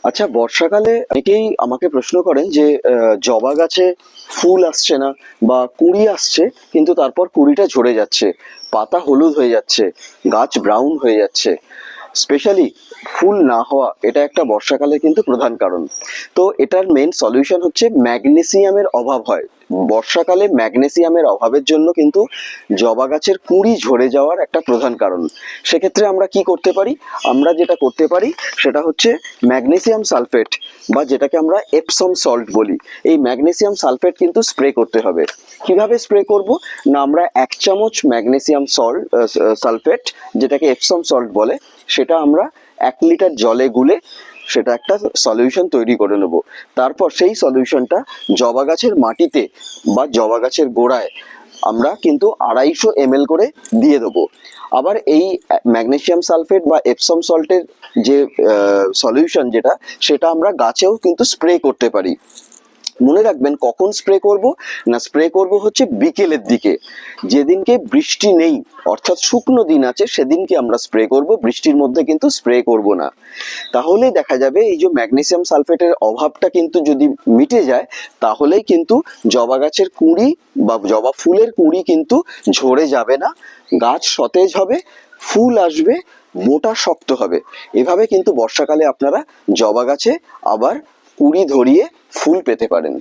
আচ্ছা, বর্ষাকালে অনেকেই আমাকে প্রশ্ন করেন যে জবা গাছে ফুল আসছে না বা কুঁড়ি আসছে, কিন্তু তারপর কুঁড়িটা ঝরে যাচ্ছে, পাতা হলুদ হয়ে যাচ্ছে, গাছ ব্রাউন হয়ে যাচ্ছে। স্পেশালি ফুল না হওয়া এটা একটা বর্ষাকালে কিন্তু প্রধান কারণ। তো এটার মেন সলিউশন হচ্ছে ম্যাগনেসিয়ামের অভাব হয়। বর্ষাকালে ম্যাগনেসিয়ামের অভাবের জন্য কিন্তু জবা গাছের কুঁড়ি ঝরে যাওয়ার একটা প্রধান কারণ। সেক্ষেত্রে আমরা কি করতে পারি? আমরা যেটা করতে পারি সেটা হচ্ছে ম্যাগনেসিয়াম সালফেট, বা যেটাকে আমরা এপসম সল্ট বলি। এই ম্যাগনেসিয়াম সালফেট কিন্তু স্প্রে করতে হবে। কিভাবে স্প্রে করব? না, আমরা 1 চামচ ম্যাগনেসিয়াম সালফেট, যেটাকে এপসম সল্ট বলে, সেটা আমরা 1 লিটার জলে গুলে সেটা একটা সলিউশন তৈরি করে নেব। তারপর সেই সলিউশনটা জবা গাছের মাটিতে বা জবা গাছের গোড়ায় আমরা কিন্তু 250 ml করে দিয়ে দেবো। আবার এই ম্যাগনেসিয়াম সালফেট বা এপসম সল্টের যে সলিউশন যেটা, সেটা আমরা গাছেও কিন্তু স্প্রে করতে পারি। মনে রাখবেন কখন স্প্রে করব? না, স্প্রে করব হচ্ছে বিকেলের দিকে, যেদিনকে বৃষ্টি নেই, অর্থাৎ শুকনো দিন আছে, সেদিনকে আমরা স্প্রে করব, বৃষ্টির মধ্যে কিন্তু স্প্রে করব না। তাহলে দেখা যাবে এই যে ম্যাগনেসিয়াম সালফেটের অভাবটা কিন্তু যদি মিটে যায়, তাহলেই কিন্তু জবা গাছের কুঁড়ি বা জবা ফুলের কুঁড়ি কিন্তু ঝরে যাবে না, গাছ সতেজ হবে, ফুল আসবে, মোটা শক্ত হবে। এভাবে কিন্তু বর্ষাকালে আপনারা জবা গাছে আবার কুঁড়ি ধরিয়ে ফুল পেতে পারেন।